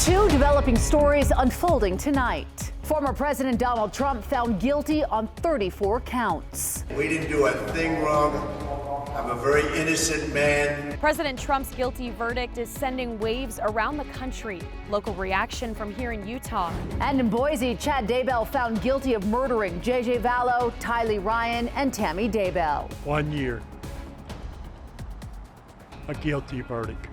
Two developing stories unfolding tonight. Former President Donald Trump found guilty on 34 counts. We didn't do a thing wrong. I'm a very innocent man. President Trump's guilty verdict is sending waves around the country. Local reaction from here in Utah. And in Boise, Chad Daybell found guilty of murdering J.J. Vallow, Tylee Ryan, and Tammy Daybell. 1 year. A guilty verdict.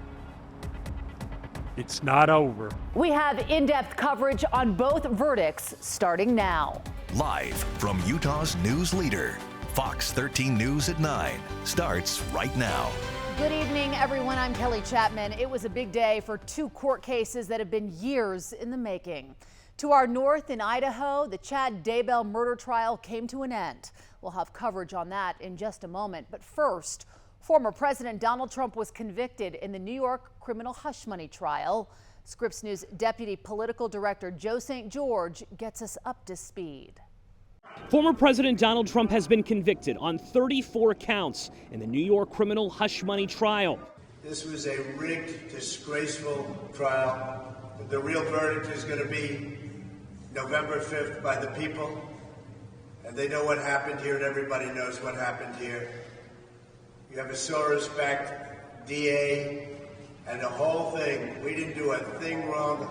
It's not over. We have in-depth coverage on both verdicts starting now. Live from Utah's news leader, Fox 13 News at 9 starts right now. Good evening, everyone. I'm Kelly Chapman. It was a big day for two court cases that have been years in the making. To our north in Idaho, the Chad Daybell murder trial came to an end. We'll have coverage on that in just a moment. But first, former President Donald Trump was convicted in the New York criminal hush money trial. Scripps News Deputy Political Director Joe St. George gets us up to speed. Former President Donald Trump has been convicted on 34 counts in the New York criminal hush money trial. This was a rigged, disgraceful trial. The real verdict is going to be November 5th by the people. And they know what happened here, and everybody knows what happened here. You have a Soros-backed DA, and the whole thing, we didn't do a thing wrong.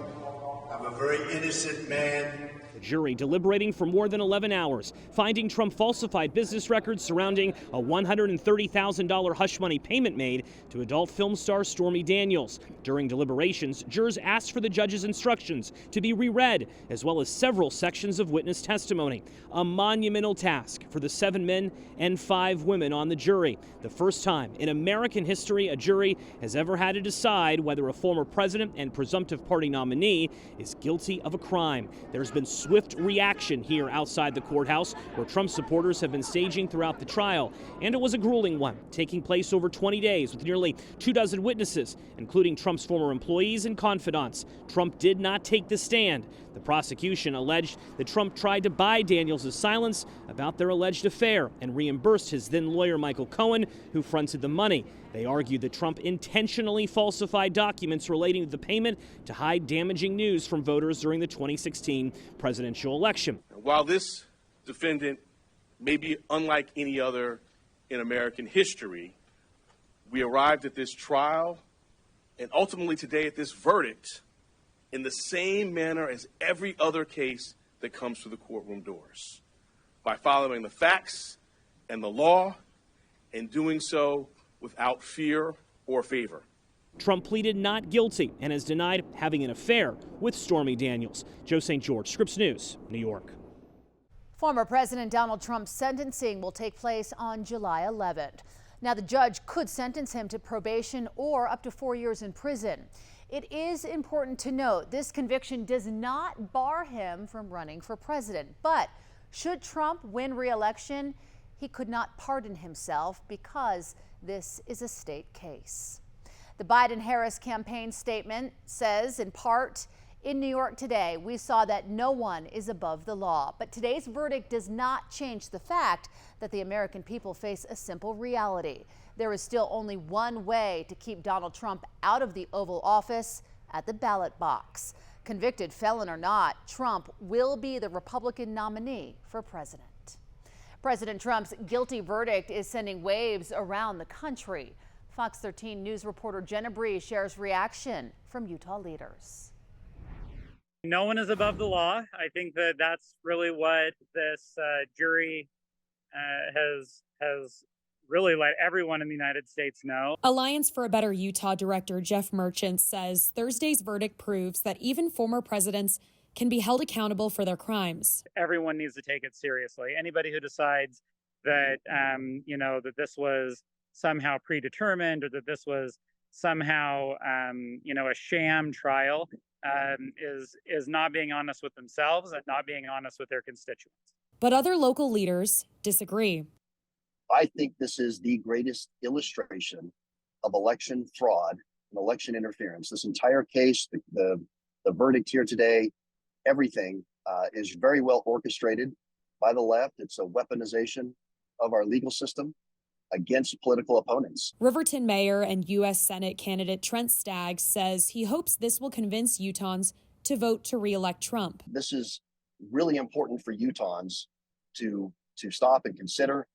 I'm a very innocent man. The jury deliberating for more than 11 hours, finding Trump falsified business records surrounding a $130,000 hush money payment made to adult film star Stormy Daniels. During deliberations, jurors asked for the judge's instructions to be reread, as well as several sections of witness testimony. A monumental task for the 7 men and 5 women on the jury. The first time in American history a jury has ever had to decide whether a former president and presumptive party nominee is guilty of a crime. There's been swift reaction here outside the courthouse, where Trump supporters have been staging throughout the trial. And it was a grueling one, taking place over 20 days with nearly 24 witnesses, including Trump's former employees and confidants. Trump did not take the stand. The prosecution alleged that Trump tried to buy Daniels' silence about their alleged affair and reimbursed his then lawyer Michael Cohen, who fronted the money. They argued that Trump intentionally falsified documents relating to the payment to hide damaging news from voters during the 2016 presidential election. While this defendant may be unlike any other in American history, we arrived at this trial and ultimately today at this verdict in the same manner as every other case that comes through the courtroom doors, by following the facts and the law and doing so without fear or favor. Trump pleaded not guilty and has denied having an affair with Stormy Daniels. Joe St. George, Scripps News, New York. Former President Donald Trump's sentencing will take place on July 11th. Now, the judge could sentence him to probation or up to 4 years in prison. It is important to note this conviction does not bar him from running for president. But should Trump win re-election, he could not pardon himself because this is a state case. The Biden-Harris campaign statement says, in part, in New York today, we saw that no one is above the law. But today's verdict does not change the fact that the American people face a simple reality. There is still only one way to keep Donald Trump out of the Oval Office, at the ballot box. Convicted felon or not, Trump will be the Republican nominee for president. President Trump's guilty verdict is sending waves around the country. Fox 13 News reporter Jenna Bree shares reaction from Utah leaders. No one is above the law. I think that that's really what this jury has really let everyone in the United States know. Alliance for a Better Utah director Jeff Merchant says Thursday's verdict proves that even former presidents can be held accountable for their crimes. Everyone needs to take it seriously. Anybody who decides that, that this was somehow predetermined or that this was somehow, a sham trial is not being honest with themselves and not being honest with their constituents. But other local leaders disagree. I think this is the greatest illustration of election fraud and election interference. This entire case, the verdict here today, everything is very well orchestrated by the left. It's a weaponization of our legal system. against political opponents. Riverton Mayor and U.S. Senate candidate Trent Staggs says he hopes this will convince Utahns to vote to re-elect Trump. This is really important for Utahns to stop and consider.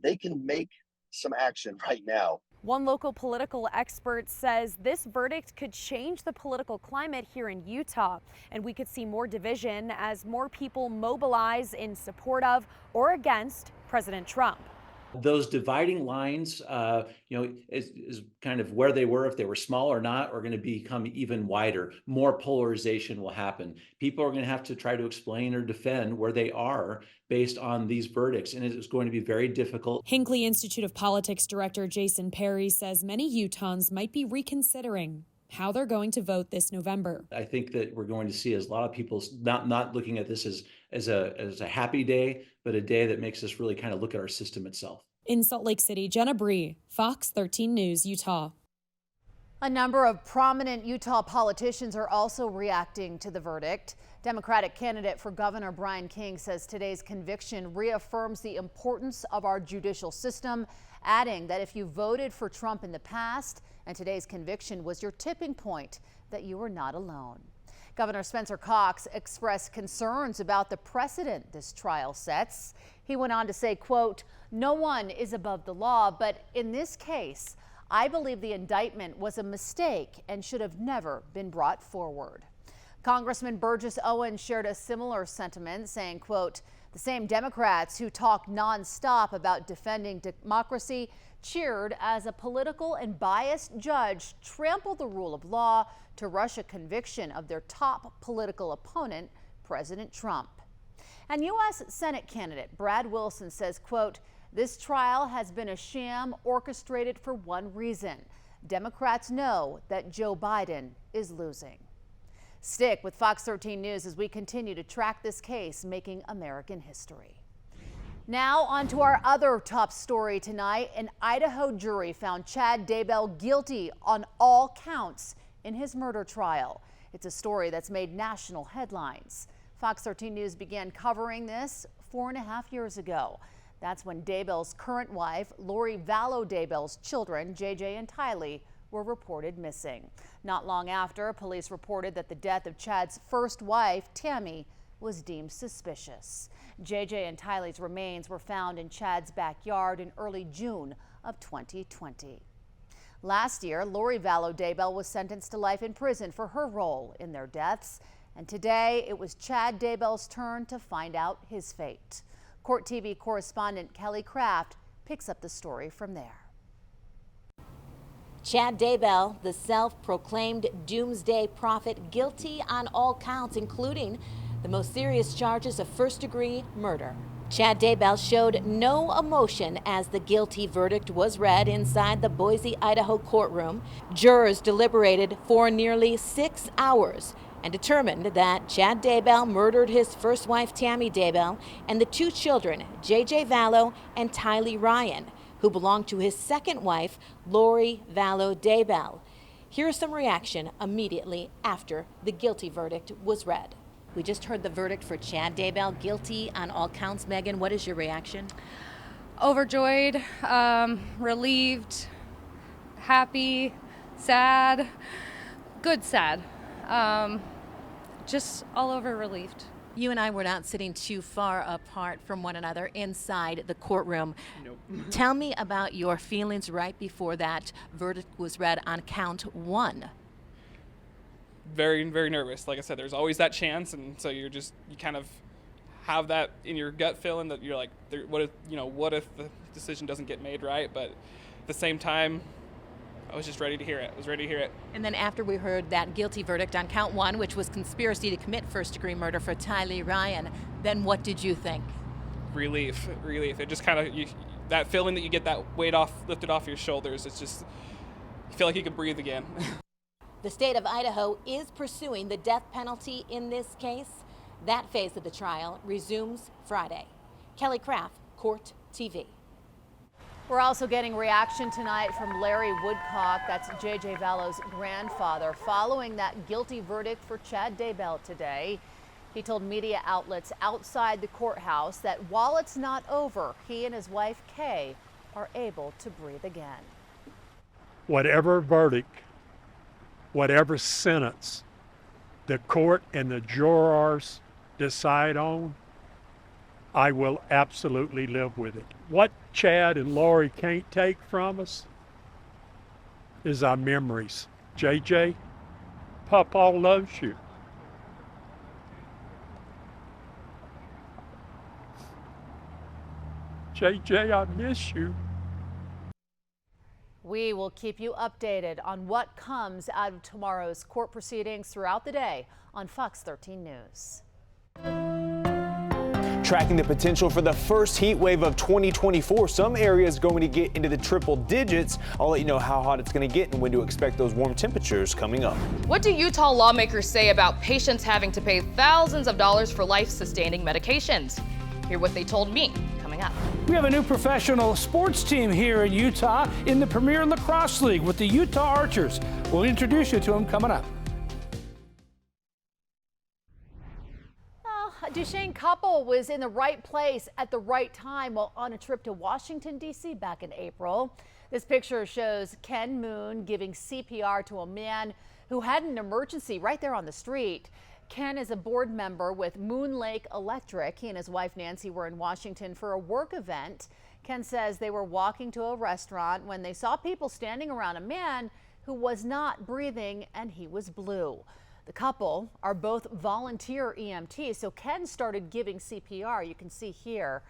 They can make some action right now. One local political expert says this verdict could change the political climate here in Utah, and we could see more division as more people mobilize in support of or against President Trump. Those dividing lines, is kind of where they were, if they were small or not, are going to become even wider. More polarization will happen. People are going to have to try to explain or defend where they are based on these verdicts, and it is going to be very difficult. Hinckley Institute of Politics Director Jason Perry says many Utahns might be reconsidering how they're going to vote this November. I think that we're going to see as a lot of people not looking at this as a happy day, but a day that makes us really kind of look at our system itself. In Salt Lake City, Jenna Bree, Fox 13 News, Utah. A number of prominent Utah politicians are also reacting to the verdict. Democratic candidate for governor Brian King says today's conviction reaffirms the importance of our judicial system, adding that if you voted for Trump in the past and today's conviction was your tipping point, that you were not alone. Governor Spencer Cox expressed concerns about the precedent this trial sets. He went on to say, quote, "No one is above the law, but in this case, I believe the indictment was a mistake and should have never been brought forward." Congressman Burgess Owens shared a similar sentiment, saying, quote, "The same Democrats who talk nonstop about defending democracy cheered as a political and biased judge trampled the rule of law to rush a conviction of their top political opponent, President Trump." And U.S. Senate candidate Brad Wilson says, quote, "This trial has been a sham orchestrated for one reason. Democrats know that Joe Biden is losing." Stick with Fox 13 News as we continue to track this case making American history. Now on to our other top story tonight. An Idaho jury found Chad Daybell guilty on all counts in his murder trial. It's a story that's made national headlines. Fox 13 News began covering this 4.5 years ago. That's when Daybell's current wife, Lori Vallow Daybell's children, JJ and Tylee, were reported missing. Not long after, police reported that the death of Chad's first wife, Tammy, was deemed suspicious. JJ and Tylee's remains were found in Chad's backyard in early June of 2020. Last year, Lori Vallow Daybell was sentenced to life in prison for her role in their deaths. And today, it was Chad Daybell's turn to find out his fate. Court TV correspondent Kelly Craft picks up the story from there. Chad Daybell, the self-proclaimed doomsday prophet, guilty on all counts, including the most serious charges of first-degree murder. Chad Daybell showed no emotion as the guilty verdict was read inside the Boise, Idaho courtroom. Jurors deliberated for nearly 6 hours and determined that Chad Daybell murdered his first wife, Tammy Daybell, and the 2 children, JJ Vallow and Tylee Ryan, who belonged to his second wife, Lori Vallow Daybell. Here's some reaction immediately after the guilty verdict was read. We just heard the verdict for Chad Daybell, guilty on all counts. Megan, what is your reaction? Overjoyed, relieved, happy, sad, good sad. Just all over relieved. You and I were not sitting too far apart from one another inside the courtroom. Nope. Tell me about your feelings right before that verdict was read on count 1. Very, very nervous. Like I said, there's always that chance, and so you kind of have that in your gut feeling that you're like, what if the decision doesn't get made right? But at the same time, I was just ready to hear it. And then after we heard that guilty verdict on count 1, which was conspiracy to commit first-degree murder for Tylee Ryan, then what did you think? Relief. It just kind of, that feeling that you get that weight lifted off your shoulders, it's just, you feel like you can breathe again. The state of Idaho is pursuing the death penalty in this case. That phase of the trial resumes Friday. Kelly Craft, Court TV. We're also getting reaction tonight from Larry Woodcock, that's JJ Vallow's grandfather, following that guilty verdict for Chad Daybell today. He told media outlets outside the courthouse that while it's not over, he and his wife Kay are able to breathe again. Whatever verdict, whatever sentence the court and the jurors decide on, I will absolutely live with it. What Chad and Lori can't take from us is our memories. JJ, Papa loves you. JJ, I miss you. We will keep you updated on what comes out of tomorrow's court proceedings throughout the day on Fox 13 News. Tracking the potential for the first heat wave of 2024. Some areas going to get into the triple digits. I'll let you know how hot it's going to get and when to expect those warm temperatures coming up. What do Utah lawmakers say about patients having to pay thousands of dollars for life-sustaining medications? Hear what they told me coming up. We have a new professional sports team here in Utah in the Premier Lacrosse League with the Utah Archers. We'll introduce you to them coming up. A Duchesne couple was in the right place at the right time while on a trip to Washington, D.C. back in April. This picture shows Ken Moon giving CPR to a man who had an emergency right there on the street. Ken is a board member with Moon Lake Electric. He and his wife Nancy were in Washington for a work event. Ken says they were walking to a restaurant when they saw people standing around a man who was not breathing and he was blue. The couple are both volunteer EMTs, so Ken started giving CPR. You can see here.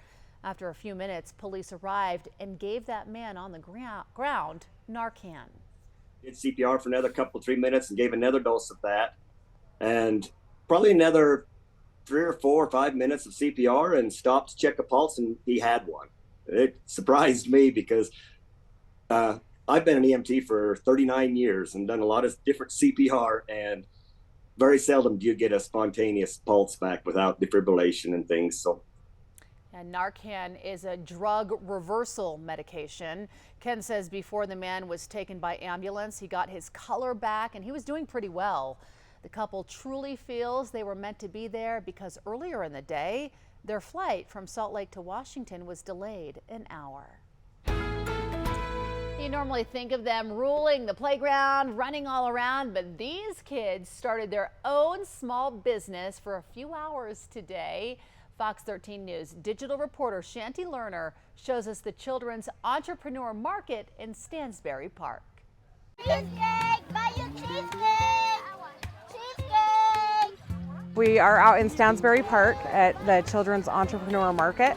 After a few minutes, police arrived and gave that man on the ground Narcan. Did CPR for another 3 minutes and gave another dose of that. And probably another 3 or 4 or 5 minutes of CPR and stopped to check a pulse, and he had one. It surprised me because I've been an EMT for 39 years and done a lot of different CPR, and very seldom do you get a spontaneous pulse back without defibrillation and things. So. And Narcan is a drug reversal medication. Ken says before the man was taken by ambulance, he got his color back and he was doing pretty well. The couple truly feels they were meant to be there because earlier in the day, their flight from Salt Lake to Washington was delayed an hour. You normally think of them ruling the playground, running all around, but these kids started their own small business for a few hours today. Fox 13 News digital reporter Shanti Lerner shows us the Children's Entrepreneur Market in Stansbury Park. Cheesecake! Buy your cheesecake! Cheesecake! We are out in Stansbury Park at the Children's Entrepreneur Market,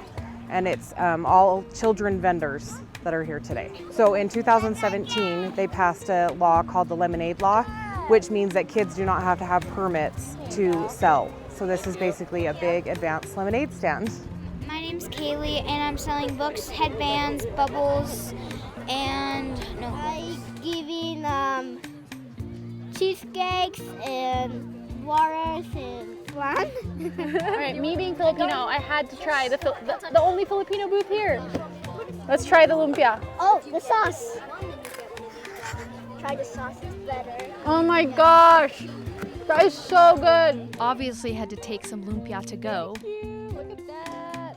and it's all children vendors that are here today. So in 2017, they passed a law called the Lemonade Law, which means that kids do not have to have permits to sell. So this is basically a big advanced lemonade stand. My name's Kaylee and I'm selling books, headbands, bubbles, and I'm giving cheesecakes and waters and flan. All right, me being Filipino, I had to try the only Filipino booth here. Let's try the lumpia. Oh, the sauce. Try the sauce, it's better. Oh my gosh, that is so good. Obviously had to take some lumpia to go. Look at that.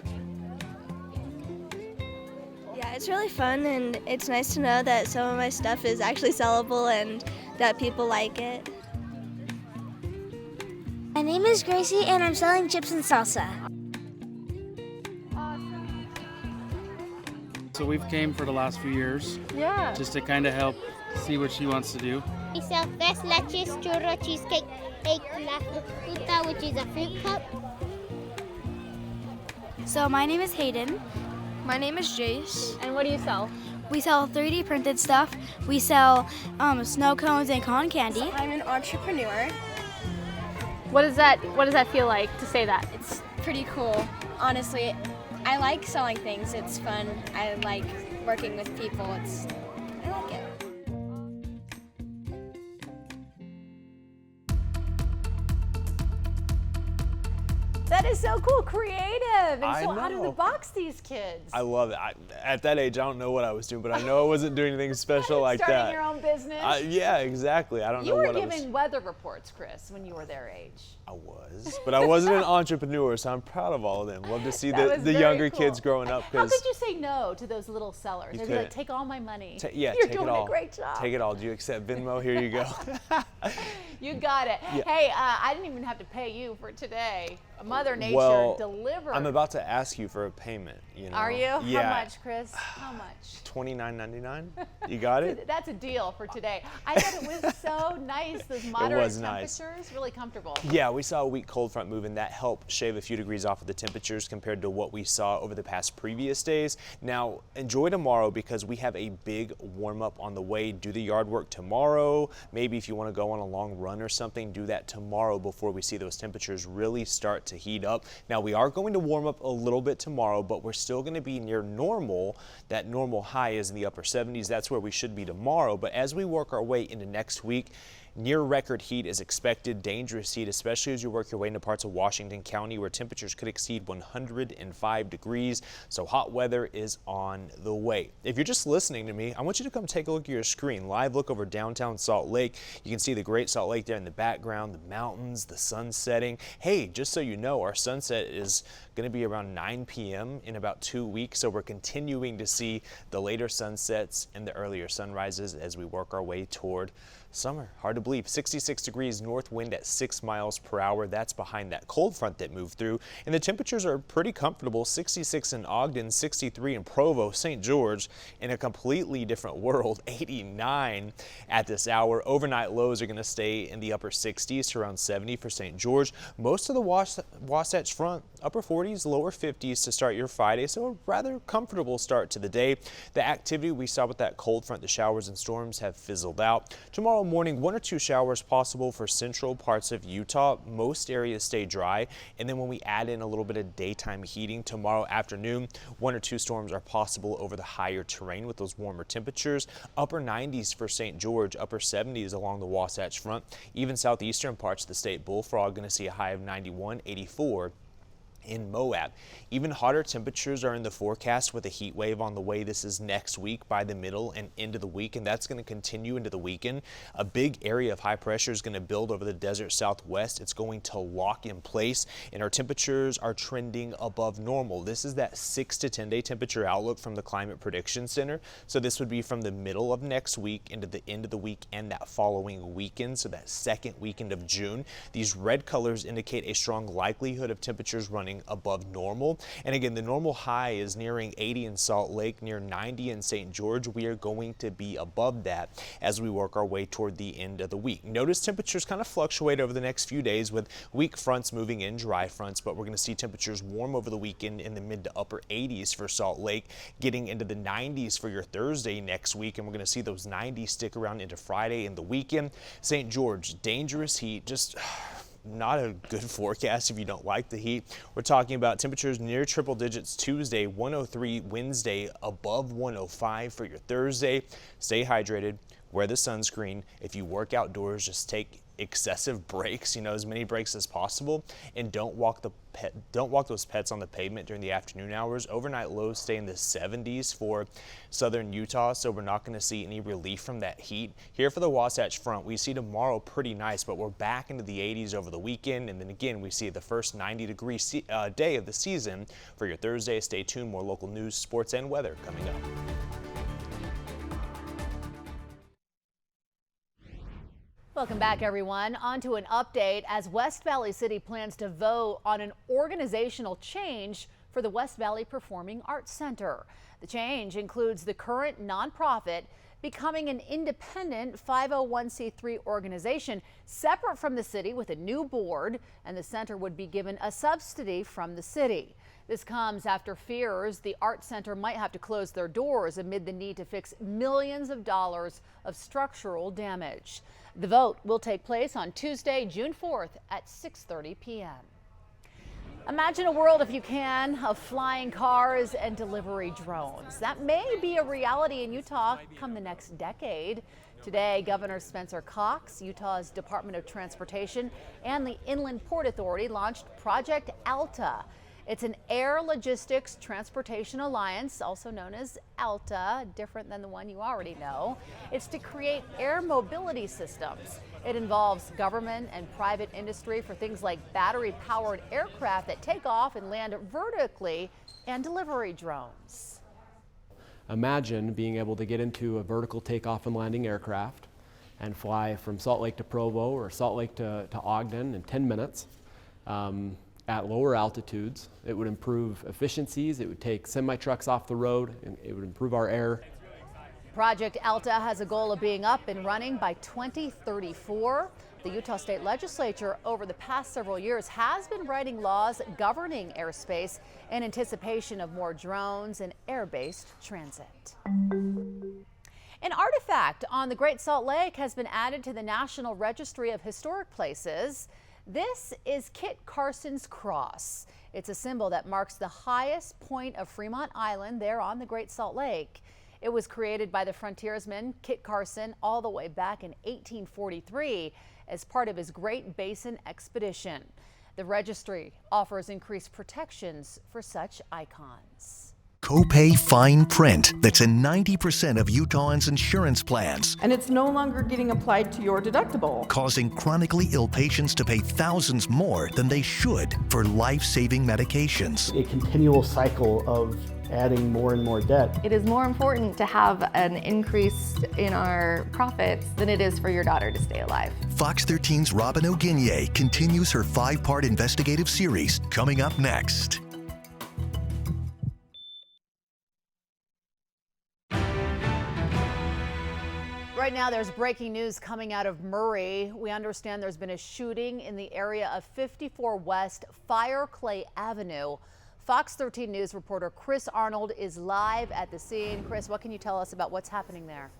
Yeah, it's really fun and it's nice to know that some of my stuff is actually sellable and that people like it. My name is Gracie and I'm selling chips and salsa. So we've came for the last few years. Yeah. Just to kind of help see what she wants to do. We sell tres leches, churro, cheesecake, egg, la fruta, which is a fruit cup. So my name is Hayden. My name is Jace. And what do you sell? We sell 3D printed stuff. We sell snow cones and cotton candy. So I'm an entrepreneur. What does that feel like to say that? It's pretty cool. Honestly, I like selling things. It's fun. I like working with people. I like it. That is so cool, creative, and I so out of the know. box, these kids. I love it. At that age, I don't know what I was doing, but I know I wasn't doing anything special like that. Starting your own business. Yeah, exactly. I don't You know were what I was. giving weather reports, Chris, when you were their age. I was, but I wasn't an entrepreneur, so I'm proud of all of them. Love to see That was the very younger cool. kids growing up. How could you say no to those little sellers? You They'd be like, couldn't. take all my money. Yeah, You're take doing it all. a great job. Take it all. Do you accept Venmo? Here you go. You got it. Yeah. Hey, I didn't even have to pay you for today. Mother Nature Well, delivered. I'm about to ask you for a payment. You know? Are you? Yeah. How much, Chris? How much? $29.99. You got it? That's a deal for today. I thought it was so nice. Those moderate was nice. temperatures, really comfortable. Yeah, we saw a weak cold front move, and that helped shave a few degrees off of the temperatures compared to what we saw over the past previous days. Now, enjoy tomorrow because we have a big warm up on the way. Do the yard work tomorrow. Maybe if you want to go on a long run or something, do that tomorrow before we see those temperatures really start to heat up. Now, we are going to warm up a little bit tomorrow, but we're still going to be near normal. That normal high is in the upper 70s. That's where we should be tomorrow. But as we work our way into next week, near record heat is expected, dangerous heat, especially as you work your way into parts of Washington County where temperatures could exceed 105 degrees. So hot weather is on the way. If you're just listening to me, I want you to come take a look at your screen. Live look over downtown Salt Lake. You can see the Great Salt Lake there in the background, the mountains, the sun setting. Hey, just so you know, our sunset is going to be around 9 p.m. in about 2 weeks. So we're continuing to see the later sunsets and the earlier sunrises as we work our way toward summer. Hard to believe. 66 degrees north wind at 6 miles per hour. That's behind that cold front that moved through. And the temperatures are pretty comfortable. 66 in Ogden, 63 in Provo, St. George, in a completely different world. 89 at this hour. Overnight lows are going to stay in the upper 60s to around 70 for St. George. Most of the Wasatch Front, upper 40s, lower 50s to start your Friday. So a rather comfortable start to the day. The activity we saw with that cold front, the showers and storms have fizzled out. Tomorrow morning, 1 or 2 showers possible for central parts of Utah. Most areas stay dry. And then when we add in a little bit of daytime heating tomorrow afternoon, 1 or 2 storms are possible over the higher terrain with those warmer temperatures. Upper 90s for St. George, upper 70s along the Wasatch Front. Even southeastern parts of the state, Bullfrog going to see a high of 91, 84 in Moab. Even hotter temperatures are in the forecast with a heat wave on the way. This is next week by the middle and into the week, and that's going to continue into the weekend. A big area of high pressure is going to build over the desert southwest. It's going to lock in place, and our temperatures are trending above normal. This is that 6 to 10 day temperature outlook from the Climate Prediction Center. So this would be from the middle of next week into the end of the week and that following weekend, so that second weekend of June. These red colors indicate a strong likelihood of temperatures running above normal. And again, the normal high is nearing 80 in Salt Lake, near 90 in St. George. We are going to be above that as we work our way toward the end of the week. Notice temperatures kind of fluctuate over the next few days with weak fronts moving in, dry fronts, but we're going to see temperatures warm over the weekend in the mid to upper 80s for Salt Lake, getting into the 90s for your Thursday next week, and we're going to see those 90s stick around into Friday and the weekend. St. George, dangerous heat, just not a good forecast if you don't like the heat. We're talking about temperatures near triple digits Tuesday, 103 Wednesday, above 105 for your Thursday. Stay hydrated, wear the sunscreen. If you work outdoors, just take excessive breaks, as many breaks as possible, and don't walk those pets on the pavement during the afternoon hours. Overnight lows stay in the 70s for southern Utah, so we're not going to see any relief from that heat. Here for the Wasatch Front, we see tomorrow pretty nice, but we're back into the 80s over the weekend, and then again we see the first 90-degree day of the season for your Thursday. Stay tuned, more local news, sports, and weather coming up. Welcome back, everyone. On to an update as West Valley City plans to vote on an organizational change for the West Valley Performing Arts Center. The change includes the current nonprofit becoming an independent 501c3 organization separate from the city with a new board, and the center would be given a subsidy from the city. This comes after fears the Arts Center might have to close their doors amid the need to fix millions of dollars of structural damage. The vote will take place on Tuesday, June 4th at 6:30 p.m. Imagine a world, if you can, of flying cars and delivery drones. That may be a reality in Utah come the next decade. Today, Governor Spencer Cox, Utah's Department of Transportation, and the Inland Port Authority launched Project Alta. It's an air logistics transportation alliance, also known as ALTA, different than the one you already know. It's to create air mobility systems. It involves government and private industry for things like battery-powered aircraft that take off and land vertically and delivery drones. Imagine being able to get into a vertical takeoff and landing aircraft and fly from Salt Lake to Provo or Salt Lake to Ogden in 10 minutes. At lower altitudes. It would improve efficiencies, it would take semi-trucks off the road, and it would improve our air. Project Alta has a goal of being up and running by 2034. The Utah State Legislature over the past several years has been writing laws governing airspace in anticipation of more drones and air-based transit. An artifact on the Great Salt Lake has been added to the National Registry of Historic Places. This is Kit Carson's cross. It's a symbol that marks the highest point of Fremont Island there on the Great Salt Lake. It was created by the frontiersman Kit Carson all the way back in 1843 as part of his Great Basin expedition. The registry offers increased protections for such icons. Copay fine print that's in 90% of Utahns' insurance plans, and it's no longer getting applied to your deductible, causing chronically ill patients to pay thousands more than they should for life-saving medications. A continual cycle of adding more and more debt. It is more important to have an increase in our profits than it is for your daughter to stay alive. Fox 13's Robin O'Guinye continues her 5-part investigative series, coming up next. Right now, there's breaking news coming out of Murray. We understand there's been a shooting in the area of 54 West Fireclay Avenue. Fox 13 News reporter Chris Arnold is live at the scene. Chris, what can you tell us about what's happening there?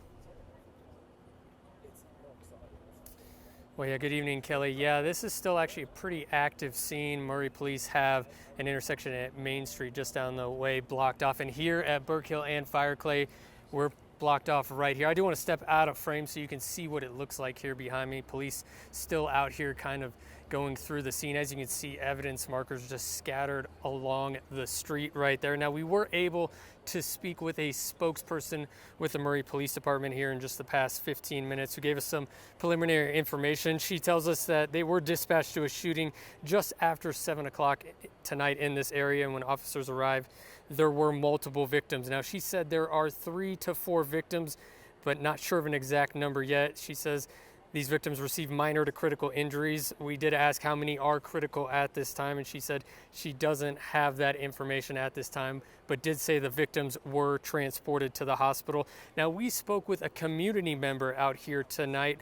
Well, yeah, good evening, Kelly. Yeah, this is still actually a pretty active scene. Murray police have an intersection at Main Street just down the way blocked off. And here at Burke Hill and Fireclay, we're blocked off right here. I do want to step out of frame so you can see what it looks like here behind me. Police still out here kind of going through the scene. As you can see, evidence markers just scattered along the street right there. Now, we were able to speak with a spokesperson with the Murray Police Department here in just the past 15 minutes who gave us some preliminary information. She tells us that they were dispatched to a shooting just after 7 o'clock tonight in this area, and when officers arrived, there were multiple victims. Now, she said there are 3 to 4 victims, but not sure of an exact number yet. She says these victims received minor to critical injuries. We did ask how many are critical at this time, and she said she doesn't have that information at this time, but did say the victims were transported to the hospital. Now, we spoke with a community member out here tonight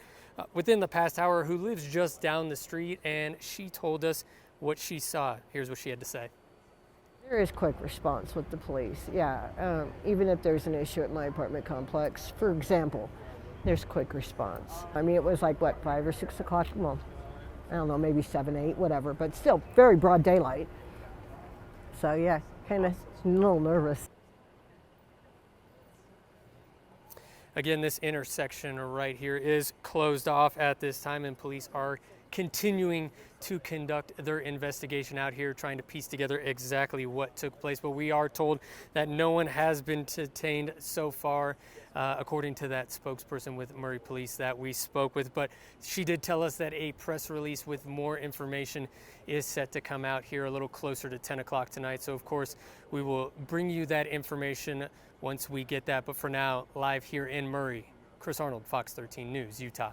within the past hour who lives just down the street, and she told us what she saw. Here's what she had to say. There is quick response with the police, yeah. Even if there's an issue at my apartment complex, for example, there's quick response. I mean, it was like, what, 5 or 6 o'clock? Well, I don't know, maybe 7, 8, whatever, but still very broad daylight. So yeah, kind of a little nervous. Again, this intersection right here is closed off at this time, and police are continuing to conduct their investigation out here, trying to piece together exactly what took place. But we are told that no one has been detained so far, according to that spokesperson with Murray Police that we spoke with. But she did tell us that a press release with more information is set to come out here a little closer to 10 o'clock tonight. So, of course, we will bring you that information once we get that. But for now, live here in Murray, Chris Arnold, Fox 13 News, Utah.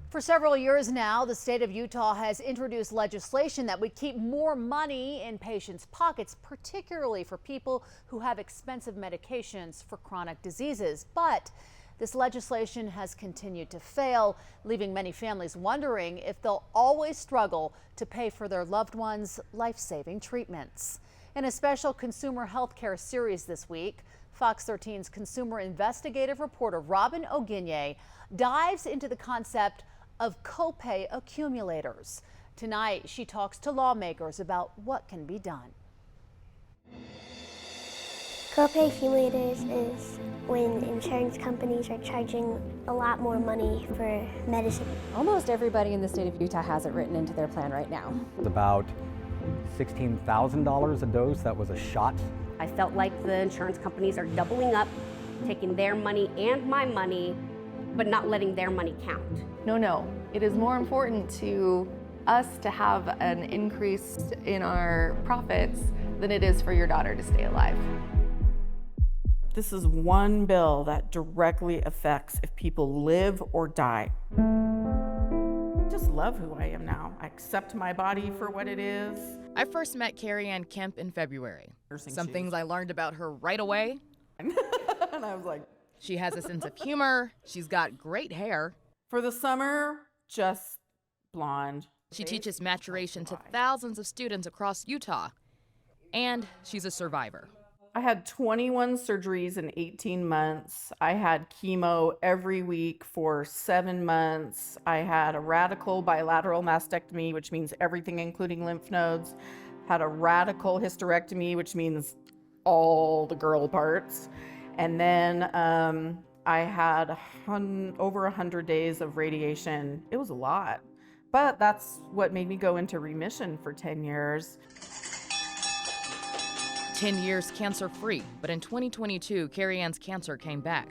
For several years now, the state of Utah has introduced legislation that would keep more money in patients' pockets, particularly for people who have expensive medications for chronic diseases. But this legislation has continued to fail, leaving many families wondering if they'll always struggle to pay for their loved ones' life-saving treatments. In a special consumer health care series this week, Fox 13's consumer investigative reporter Robin O'Guinye dives into the concept of copay accumulators. Tonight, she talks to lawmakers about what can be done. Copay accumulators is when insurance companies are charging a lot more money for medicine. Almost everybody in the state of Utah has it written into their plan right now. It's about $16,000 a dose. That was a shot. I felt like the insurance companies are doubling up, taking their money and my money, but not letting their money count. No. It is more important to us to have an increase in our profits than it is for your daughter to stay alive. This is one bill that directly affects if people live or die. I just love who I am now. I accept my body for what it is. I first met Carrie Ann Kemp in February. Some things I learned about her right away. And I was like, she has a sense of humor. She's got great hair. For the summer, just blonde. She teaches maturation to thousands of students across Utah. And she's a survivor. I had 21 surgeries in 18 months. I had chemo every week for 7 months. I had a radical bilateral mastectomy, which means everything including lymph nodes. Had a radical hysterectomy, which means all the girl parts. And then I had over 100 days of radiation. It was a lot, but that's what made me go into remission for 10 years. 10 years cancer-free, but in 2022, Carrie Ann's cancer came back.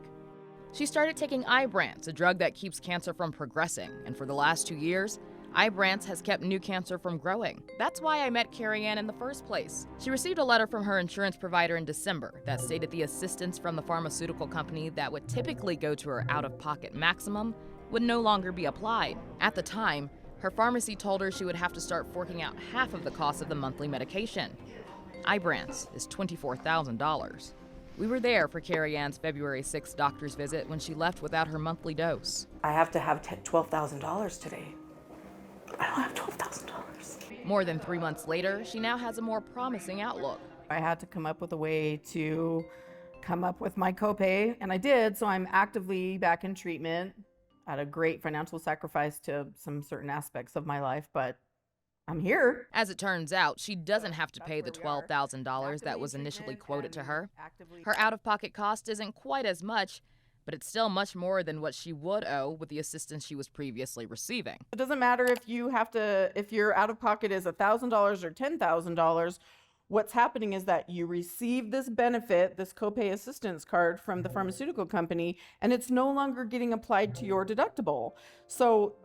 She started taking Ibrance, a drug that keeps cancer from progressing, and for the last 2 years, Ibrance has kept new cancer from growing. That's why I met Carrie Ann in the first place. She received a letter from her insurance provider in December that stated the assistance from the pharmaceutical company that would typically go to her out-of-pocket maximum would no longer be applied. At the time, her pharmacy told her she would have to start forking out half of the cost of the monthly medication. Ibrance is $24,000. We were there for Carrie Ann's February 6th doctor's visit when she left without her monthly dose. I have to have $12,000 today. I don't have $12,000. More than 3 months later, she now has a more promising outlook. I had to come up with a way to come up with my copay, and I did, so I'm actively back in treatment at a great financial sacrifice to some certain aspects of my life, but I'm here. As it turns out, she doesn't have to pay the $12,000 that was initially quoted to her. Her out-of-pocket cost isn't quite as much, but it's still much more than what she would owe with the assistance she was previously receiving. It doesn't matter if your out-of-pocket is $1,000 or $10,000. What's happening is that you receive this benefit, this copay assistance card from the pharmaceutical company, and it's no longer getting applied to your deductible. So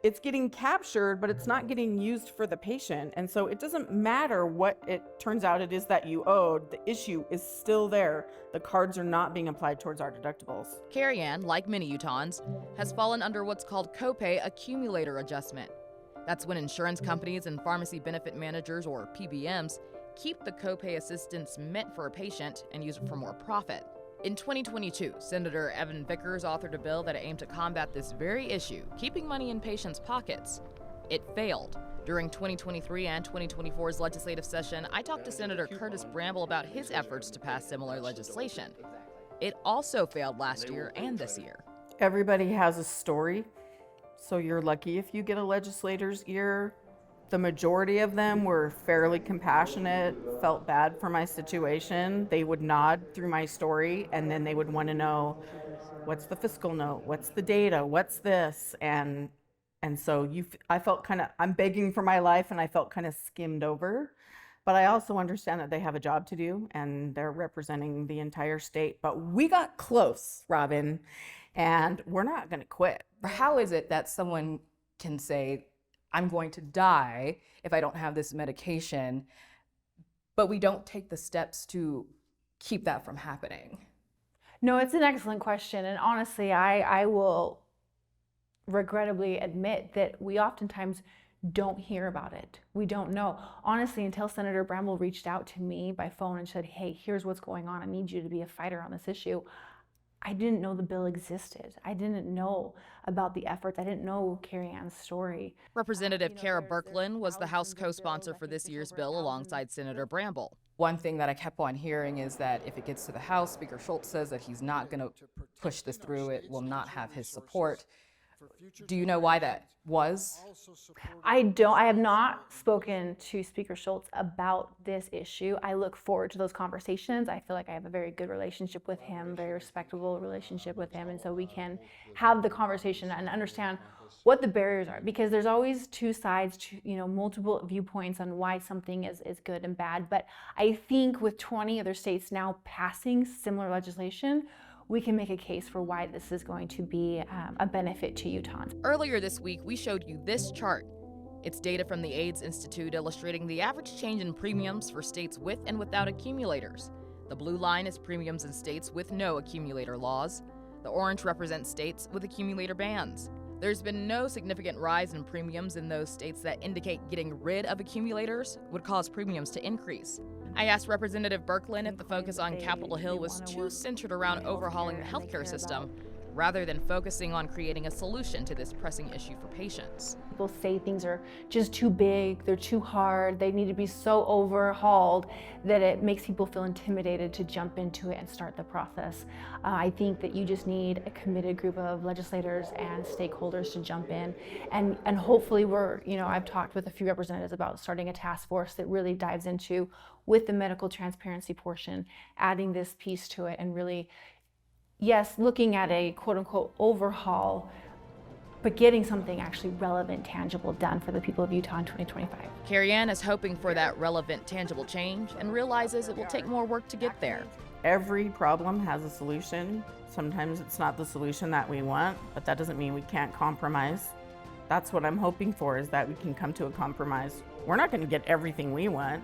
it's getting captured, but it's not getting used for the patient. And so it doesn't matter what it turns out it is that you owed, the issue is still there. The cards are not being applied towards our deductibles. Carrie Ann, like many Utahns, has fallen under what's called copay accumulator adjustment. That's when insurance companies and pharmacy benefit managers, or PBMs, keep the copay assistance meant for a patient and use it for more profit. In 2022, Senator Evan Vickers authored a bill that aimed to combat this very issue, keeping money in patients' pockets. It failed. During 2023 and 2024's legislative session, I talked to Senator Curtis Bramble about his efforts to pass similar legislation. It also failed last year and this year. Everybody has a story, so you're lucky if you get a legislator's ear. The majority of them were fairly compassionate, felt bad for my situation. They would nod through my story, and then they would want to know, what's the fiscal note? What's the data? What's this? And so I felt I'm begging for my life, and I felt kind of skimmed over. But I also understand that they have a job to do, and they're representing the entire state. But we got close, Robin, and we're not going to quit. How is it that someone can say, I'm going to die if I don't have this medication, but we don't take the steps to keep that from happening? No, it's an excellent question. And honestly, I will regrettably admit that we oftentimes don't hear about it. We don't know. Honestly, until Senator Bramble reached out to me by phone and said, hey, here's what's going on. I need you to be a fighter on this issue. I didn't know the bill existed. I didn't know about the efforts. I didn't know Carrie Ann's story. Representative Kara Birkeland was the House co-sponsor for this year's bill alongside Senator Bramble. One thing that I kept on hearing is that if it gets to the House, Speaker Schultz says that he's not going to push this through. It will not have his support. Do you know why that was? I don't. I have not spoken to Speaker Schultz about this issue. I look forward to those conversations. I feel like I have a very good relationship with him, very respectable relationship with him, and so we can have the conversation and understand what the barriers are, because there's always two sides to, multiple viewpoints on why something is good and bad. But I think with 20 other states now passing similar legislation, we can make a case for why this is going to be a benefit to Utahns. Earlier this week, we showed you this chart. It's data from the AIDS Institute illustrating the average change in premiums for states with and without accumulators. The blue line is premiums in states with no accumulator laws. The orange represents states with accumulator bans. There's been no significant rise in premiums in those states that indicate getting rid of accumulators would cause premiums to increase. I asked Representative Birkeland if the focus on Capitol Hill was too centered around overhauling the healthcare system rather than focusing on creating a solution to this pressing issue for patients. People say things are just too big, they're too hard, they need to be so overhauled that it makes people feel intimidated to jump into it and start the process. I think that you just need a committed group of legislators and stakeholders to jump in, and hopefully I've talked with a few representatives about starting a task force that really dives into, with the medical transparency portion, adding this piece to it and really, yes, looking at a quote-unquote overhaul, but getting something actually relevant, tangible done for the people of Utah in 2025. Carrie Ann is hoping for that relevant, tangible change and realizes it will take more work to get there. Every problem has a solution. Sometimes it's not the solution that we want, but that doesn't mean we can't compromise. That's what I'm hoping for, is that we can come to a compromise. We're not going to get everything we want,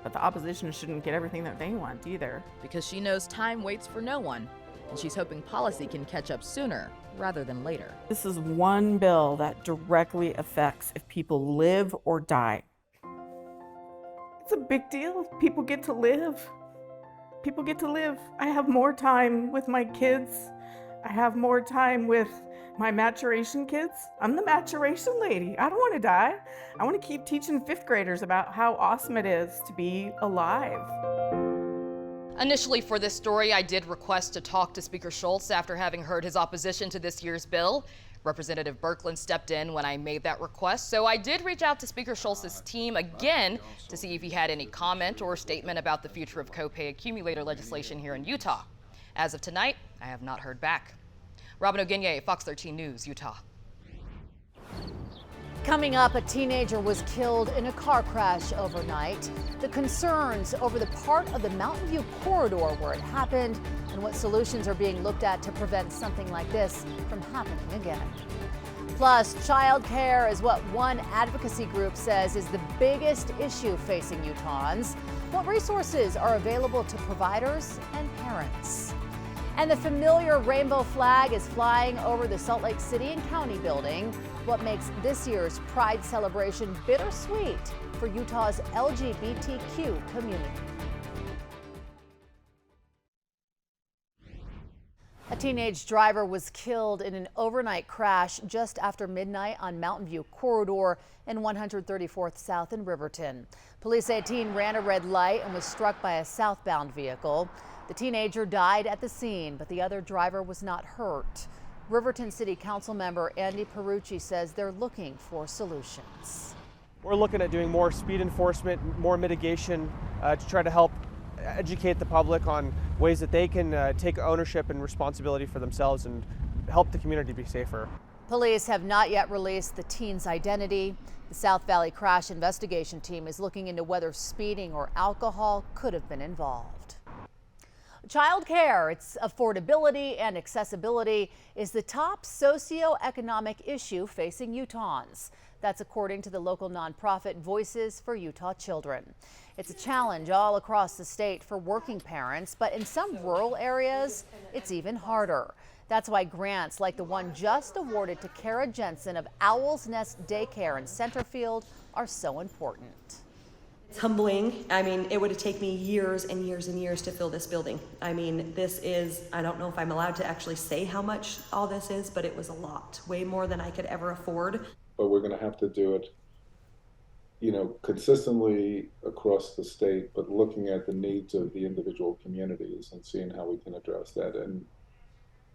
but the opposition shouldn't get everything that they want either. Because she knows time waits for no one, and she's hoping policy can catch up sooner rather than later. This is one bill that directly affects if people live or die. It's a big deal. People get to live. People get to live. I have more time with my kids. I have more time with my maturation kids. I'm the maturation lady. I don't want to die. I want to keep teaching 5th graders about how awesome it is to be alive. Initially for this story, I did request to talk to Speaker Schultz after having heard his opposition to this year's bill. Representative Birkeland stepped in when I made that request, so I did reach out to Speaker Schultz's team again to see if he had any comment or statement about the future of copay accumulator legislation here in Utah. As of tonight, I have not heard back. Robin Ogenye, Fox 13 News, Utah. Coming up, a teenager was killed in a car crash overnight. The concerns over the part of the Mountain View corridor where it happened and what solutions are being looked at to prevent something like this from happening again. Plus, childcare is what one advocacy group says is the biggest issue facing Utahns. What resources are available to providers and parents? And the familiar rainbow flag is flying over the Salt Lake City and County building. What makes this year's Pride celebration bittersweet for Utah's LGBTQ community? A teenage driver was killed in an overnight crash just after midnight on Mountain View Corridor and 134th South in Riverton. Police say a teen ran a red light and was struck by a southbound vehicle. The teenager died at the scene, but the other driver was not hurt. Riverton City Council member Andy Perucci says they're looking for solutions. We're looking at doing more speed enforcement, more mitigation to try to help educate the public on ways that they can take ownership and responsibility for themselves and help the community be safer. Police have not yet released the teen's identity. The South Valley Crash Investigation Team is looking into whether speeding or alcohol could have been involved. Childcare, its affordability and accessibility is the top socioeconomic issue facing Utahns. That's according to the local nonprofit Voices for Utah Children. It's a challenge all across the state for working parents, but in some rural areas, it's even harder. That's why grants like the one just awarded to Kara Jensen of Owl's Nest Daycare in Centerfield are so important. It's humbling. I mean, it would have taken me years and years and years to fill this building. I mean, this is, I don't know if I'm allowed to actually say how much all this is, but it was a lot, way more than I could ever afford. But we're going to have to do it, consistently across the state, but looking at the needs of the individual communities and seeing how we can address that. And,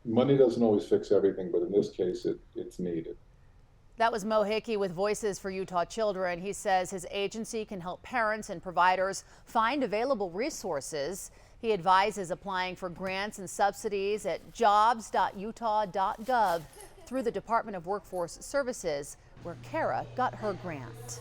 money doesn't always fix everything, but in this case, it's needed. That was Mo Hickey with Voices for Utah Children. He says his agency can help parents and providers find available resources. He advises applying for grants and subsidies at jobs.utah.gov through the Department of Workforce Services, where Kara got her grant.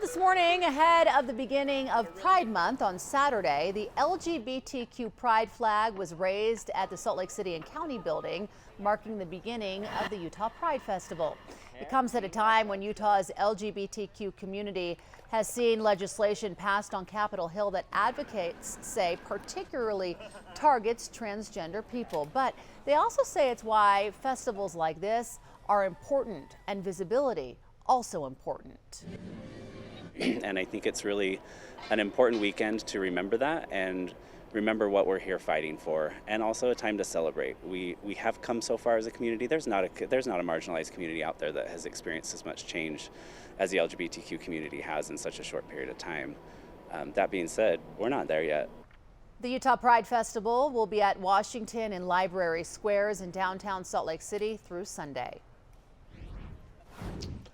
This morning, ahead of the beginning of Pride Month on Saturday, the LGBTQ Pride flag was raised at the Salt Lake City and County building, marking the beginning of the Utah Pride Festival. It comes at a time when Utah's LGBTQ community has seen legislation passed on Capitol Hill that advocates say particularly targets transgender people. But they also say it's why festivals like this are important and visibility also important. And I think it's really an important weekend to remember that and remember what we're here fighting for, and also a time to celebrate. We have come so far as a community. There's not a marginalized community out there that has experienced as much change as the LGBTQ community has in such a short period of time. That being said, we're not there yet. The Utah Pride Festival will be at Washington and Library Squares in downtown Salt Lake City through Sunday.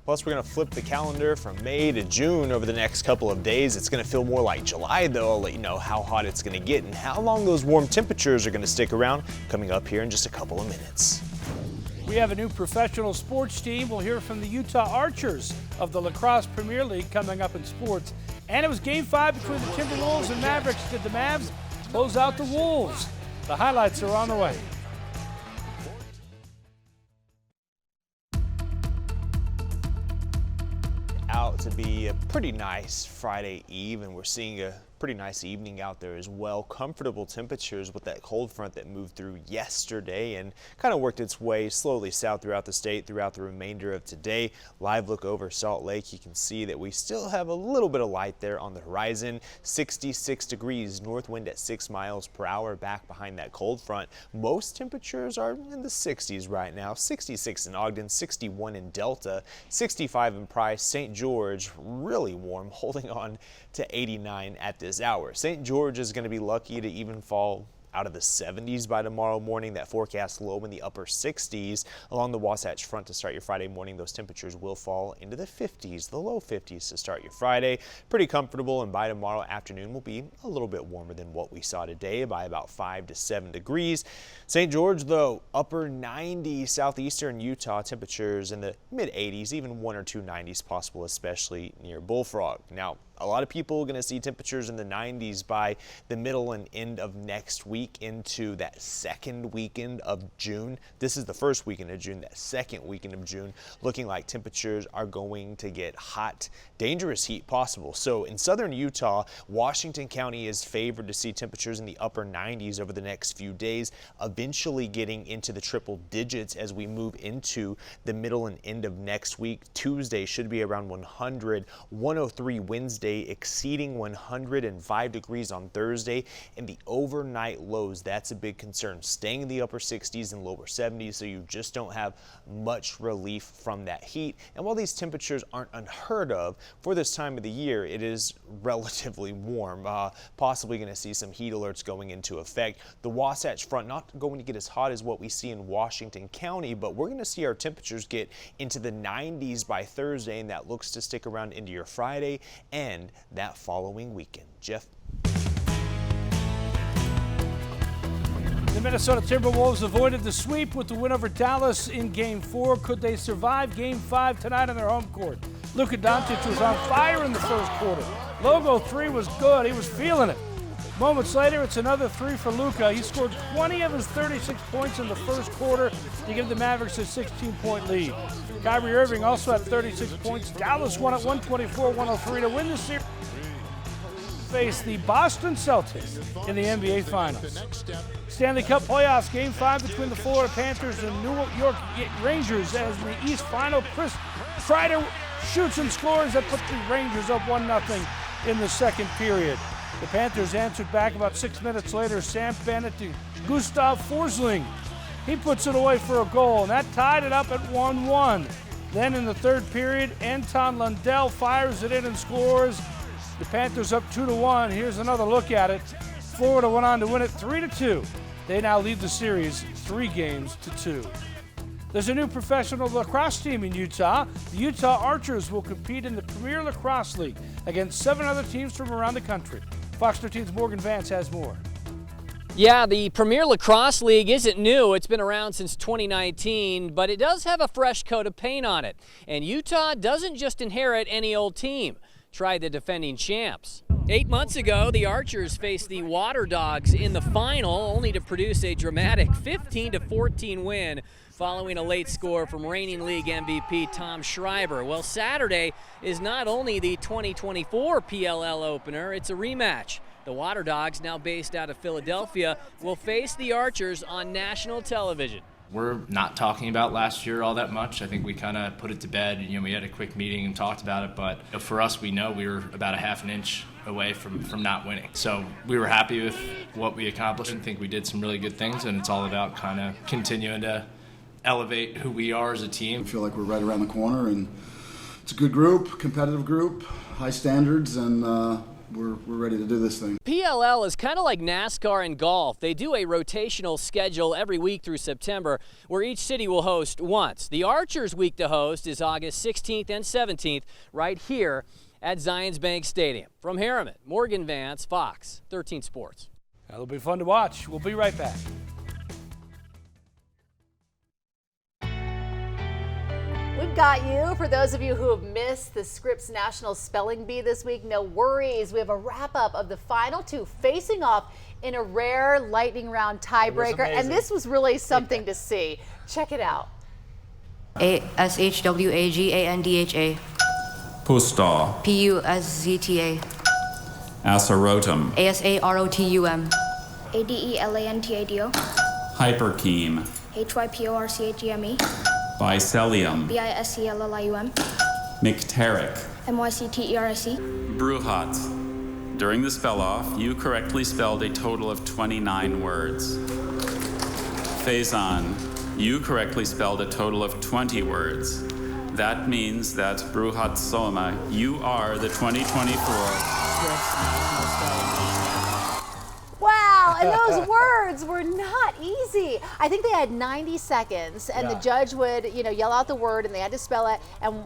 Plus, we're going to flip the calendar from May to June over the next couple of days. It's going to feel more like July, though. I'll let you know how hot it's going to get and how long those warm temperatures are going to stick around, coming up here in just a couple of minutes. We have a new professional sports team. We'll hear from the Utah Archers of the Lacrosse Premier League coming up in sports. And it was Game 5 between the Timberwolves and Mavericks. Did the Mavs close out the Wolves? The highlights are on the way. Out to be a pretty nice Friday Eve, and we're seeing a pretty nice evening out there as well. Comfortable temperatures with that cold front that moved through yesterday and kind of worked its way slowly south throughout the state throughout the remainder of today. Live look over Salt Lake, you can see that we still have a little bit of light there on the horizon. 66 degrees, north wind at 6 miles per hour back behind that cold front. Most temperatures are in the 60s right now. 66 in Ogden, 61 in Delta, 65 in Price. St. George really warm, holding on to 89 at this hour. St. George is going to be lucky to even fall out of the 70s by tomorrow morning. That forecast low in the upper 60s. Along the Wasatch Front to start your Friday morning, those temperatures will fall into the 50s, the low 50s to start your Friday. Pretty comfortable, and by tomorrow afternoon will be a little bit warmer than what we saw today by about 5 to 7 degrees. St. George, though, upper 90s, southeastern Utah, temperatures in the mid 80s, even 1 or 2 90s possible, especially near Bullfrog. Now, a lot of people are going to see temperatures in the 90s by the middle and end of next week into that second weekend of June. This is the first weekend of June. That second weekend of June looking like temperatures are going to get hot, dangerous heat possible. So in southern Utah, Washington County is favored to see temperatures in the upper 90s over the next few days, eventually getting into the triple digits as we move into the middle and end of next week. Tuesday should be around 100, 103 Wednesday, exceeding 105 degrees on Thursday, and the overnight lows, that's a big concern, staying in the upper 60s and lower 70s, so you just don't have much relief from that heat. And while these temperatures aren't unheard of for this time of the year, it is relatively warm, possibly going to see some heat alerts going into effect. The Wasatch Front not going to get as hot as what we see in Washington County, but we're going to see our temperatures get into the 90s by Thursday, and that looks to stick around into your Friday and that following weekend. Jeff. The Minnesota Timberwolves avoided the sweep with the win over Dallas in Game 4. Could they survive Game 5 tonight on their home court? Luka Doncic was on fire in the first quarter. Logo 3 was good. He was feeling it. Moments later, it's another 3 for Luka. He scored 20 of his 36 points in the first quarter to give the Mavericks a 16-point lead. Kyrie Irving also had 36 points. Dallas won at 124-103 to win the series. Face the Boston Celtics in the NBA Finals. Stanley Cup playoffs, Game 5 between the Florida Panthers and New York Rangers as the East Final. Chris Kreider shoots and scores that put the Rangers up 1-0 in the second period. The Panthers answered back about 6 minutes later. Sam Bennett to Gustav Forsling. He puts it away for a goal, and that tied it up at 1-1. Then in the third period, Anton Lundell fires it in and scores. The Panthers up 2-1. Here's another look at it. Florida went on to win it 3-2 They now lead the series 3-2. There's a new professional lacrosse team in Utah. The Utah Archers will compete in the Premier Lacrosse League against 7 other teams from around the country. Fox 13's Morgan Vance has more. Yeah, the Premier Lacrosse League isn't new. It's been around since 2019, but it does have a fresh coat of paint on it. And Utah doesn't just inherit any old team. Try the defending champs. 8 months ago, the Archers faced the Water Dogs in the final, only to produce a dramatic 15-14 win following a late score from reigning league MVP Tom Schreiber. Well, Saturday is not only the 2024 PLL opener, it's a rematch. The Water Dogs, now based out of Philadelphia, will face the Archers on national television. We're not talking about last year all that much. I think we kind of put it to bed. We had a quick meeting and talked about it, but for us, we know we were about a half an inch away from not winning. So we were happy with what we accomplished. I think we did some really good things, and it's all about kind of continuing to elevate who we are as a team. I feel like we're right around the corner, and it's a good group, competitive group, high standards, and we're ready to do this thing. PLL is kind of like NASCAR and golf. They do a rotational schedule every week through September where each city will host once. The Archers' week to host is August 16th and 17th right here at Zions Bank Stadium. From Harriman, Morgan Vance, Fox 13 Sports. That'll be fun to watch. We'll be right back. We've got you. For those of you who have missed the Scripps National Spelling Bee this week, no worries. We have a wrap-up of the final 2 facing off in a rare lightning round tiebreaker, and this was really something to see. Check it out. ASHWAGANDHA. Pusta. PUSZTA. Asarotum. ASAROTUM. ADELANTADO. Hypercheme. HYPORCHEME. Bicelium. BISCLLIUM. Micteric. MYCTERIC. Bruhat. During the spell-off, you correctly spelled a total of 29 words. Faison, you correctly spelled a total of 20 words. That means that Bruhat Soma, you are the 2024 Wow, and those words were not easy. I think they had 90 seconds, and the judge would, yell out the word, and they had to spell it and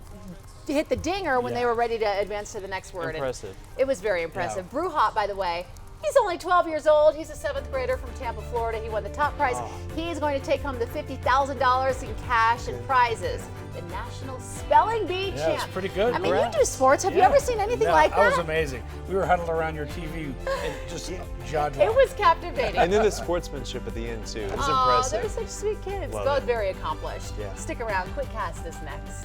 hit the dinger when they were ready to advance to the next word. Impressive. It was very impressive. Bruhat, by the way, he's only 12 years old. He's a 7th grader from Tampa, Florida. He won the top prize. He is going to take home the $50,000 in cash and prizes. The National Spelling Bee champ. Yeah, it's pretty good. I mean, you do sports. Have you ever seen anything like that? That was amazing. We were huddled around your TV and just jaw-dropped. It was captivating. And then the sportsmanship at the end, too. It was impressive. They're such sweet kids. Love Both it. very accomplished. Yeah. Stick around. Quick Cast is next.